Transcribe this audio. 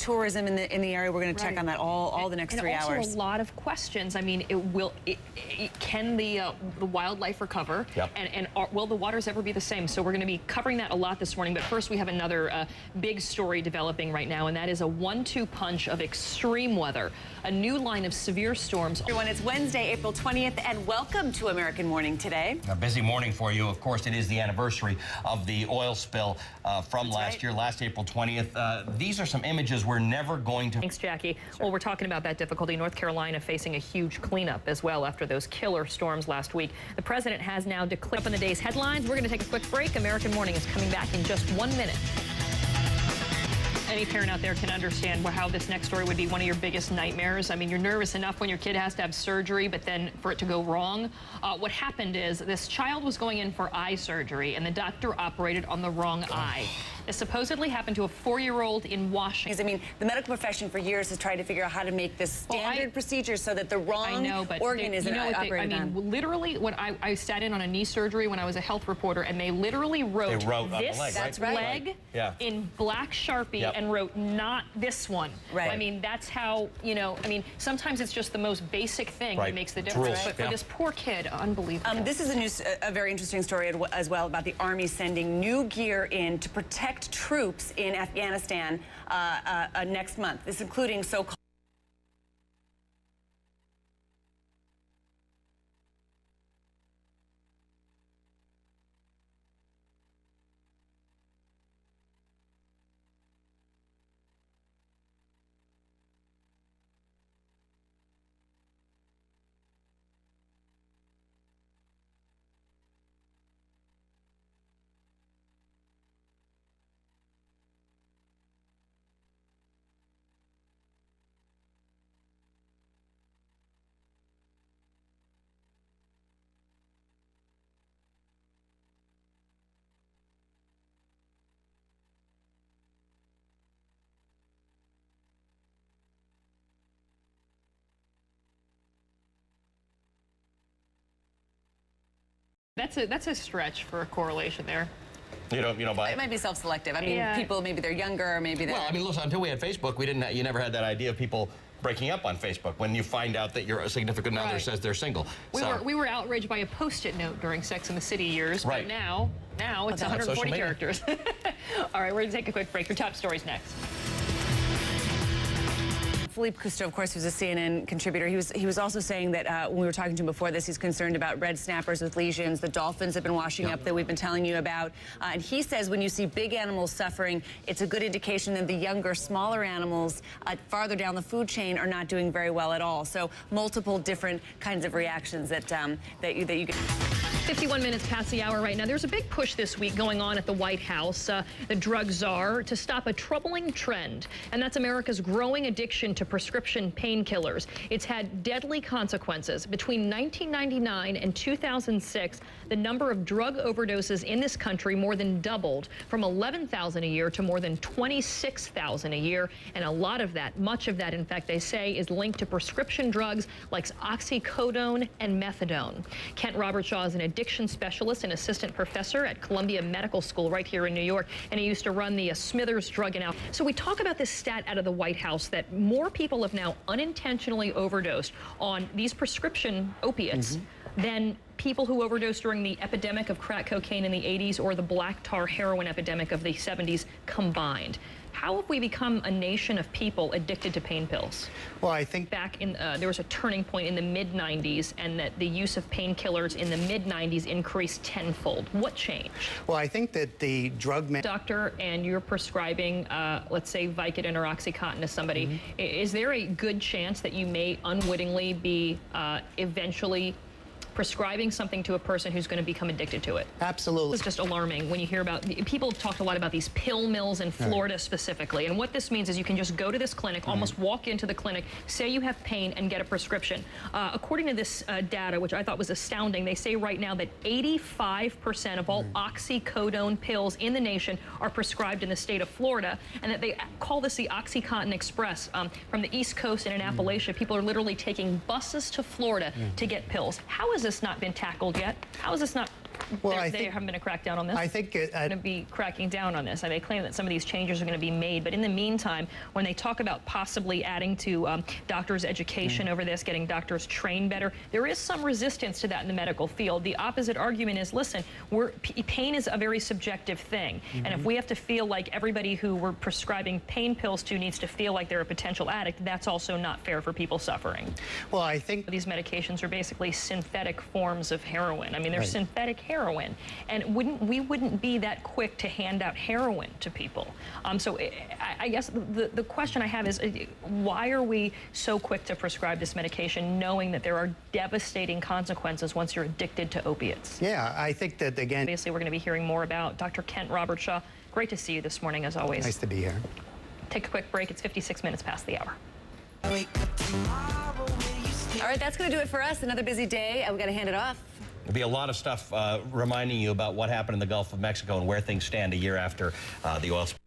tourism in the area. We're going to check on that all the next 3 hours. And also a lot of questions. I mean, can the wildlife recover? Yep. And will the waters ever be the same? So we're going to be covering that a lot this morning. But first, we have another big story developing right now, and that is a 1-2 punch of extreme weather. A new line of severe storms. Everyone, it's Wednesday, April 20th, and welcome to American Morning today. A busy morning for you. Of course, it is the anniversary of the oil spill from last year, last April 20th. These are some images we're never going to... Thanks, Jackie. Sure. Well, we're talking about that difficulty. North Carolina facing a huge cleanup as well after those killer storms last week. The president has now declared up in the day's headlines. We're going to take a quick break. American Morning is coming back in just 1 minute. Any parent out there can understand how this next story would be one of your biggest nightmares. I mean, you're nervous enough when your kid has to have surgery, but then for it to go wrong. What happened is this child was going in for eye surgery, and the doctor operated on the wrong eye. This supposedly happened to a 4-year-old in Washington. I mean, the medical profession for years has tried to figure out how to make this standard procedure so that the wrong organ isn't operated on. I mean, literally, when I sat in on a knee surgery when I was a health reporter, and they literally wrote this leg in black Sharpie and wrote not this one. Right. I mean, that's how, you know, I mean, sometimes it's just the most basic thing that makes the difference. But for this poor kid, unbelievable. This is a very interesting story as well about the Army sending new gear in to protect troops in Afghanistan next month. This including so-called That's a stretch for a correlation there. You don't buy it? It might be self-selective. I mean, people, maybe they're younger, maybe they're... Well, I mean, listen, until we had Facebook, you never had that idea of people breaking up on Facebook when you find out that your significant other says they're single. We were outraged by a Post-it note during Sex and the City years, but now it's 140 characters. All right, we're going to take a quick break. Your top stories next. Philippe Cousteau, of course, who's a CNN contributor. He was also saying that when we were talking to him before this, he's concerned about red snappers with lesions. The dolphins have been washing up that we've been telling you about. And he says when you see big animals suffering, it's a good indication that the younger, smaller animals farther down the food chain are not doing very well at all. So multiple different kinds of reactions that you get. 51 minutes past the hour right now. There's a big push this week going on at the White House, the drug czar, to stop a troubling trend, and that's America's growing addiction to prescription painkillers. It's had deadly consequences. Between 1999 and 2006, the number of drug overdoses in this country more than doubled, from 11,000 a year to more than 26,000 a year, and a lot of that, much of that, in fact, they say, is linked to prescription drugs like oxycodone and methadone. Kent Robertshaw is an addiction specialist and assistant professor at Columbia Medical School right here in New York, and he used to run the Smithers Drug and Alcohol. So we talk about this stat out of the White House that more people have now unintentionally overdosed on these prescription opiates than people who overdosed during the epidemic of crack cocaine in the 80s or the black tar heroin epidemic of the 70s combined. How have we become a nation of people addicted to pain pills? Well, I think back in there was a turning point in the mid-90s, and that the use of painkillers in the mid-90s increased tenfold. What changed? Well, I think that the drug doctor, and you're prescribing, let's say, Vicodin or OxyContin to somebody. Is there a good chance that you may unwittingly be eventually prescribing something to a person who's going to become addicted to it? Absolutely. It's just alarming when you hear about, people talk a lot about these pill mills in Florida specifically, and what this means is you can just go to this clinic, almost walk into the clinic, say you have pain, and get a prescription. According to this data, which I thought was astounding, they say right now that 85% of all oxycodone pills in the nation are prescribed in the state of Florida, and that they call this the OxyContin Express. From the East Coast and in Appalachia, people are literally taking buses to Florida to get pills. How has this not been tackled yet? How is this not Well, they haven't been a crackdown on this. I think going to be cracking down on this. And they claim that some of these changes are going to be made. But in the meantime, when they talk about possibly adding to doctors' education over this, getting doctors trained better, there is some resistance to that in the medical field. The opposite argument is, listen, pain is a very subjective thing. And if we have to feel like everybody who we're prescribing pain pills to needs to feel like they're a potential addict, that's also not fair for people suffering. Well, I think these medications are basically synthetic forms of heroin. I mean, they're synthetic heroin. And we wouldn't be that quick to hand out heroin to people. So I guess the question I have is, why are we so quick to prescribe this medication knowing that there are devastating consequences once you're addicted to opiates? Yeah, I think that, again, Obviously, we're going to be hearing more about Dr. Kent Robertshaw. Great to see you this morning, as always. Nice to be here. Take a quick break. It's 56 minutes past the hour. All right, that's going to do it for us. Another busy day. We've got to hand it off. There'll be a lot of stuff reminding you about what happened in the Gulf of Mexico and where things stand a year after the oil spill.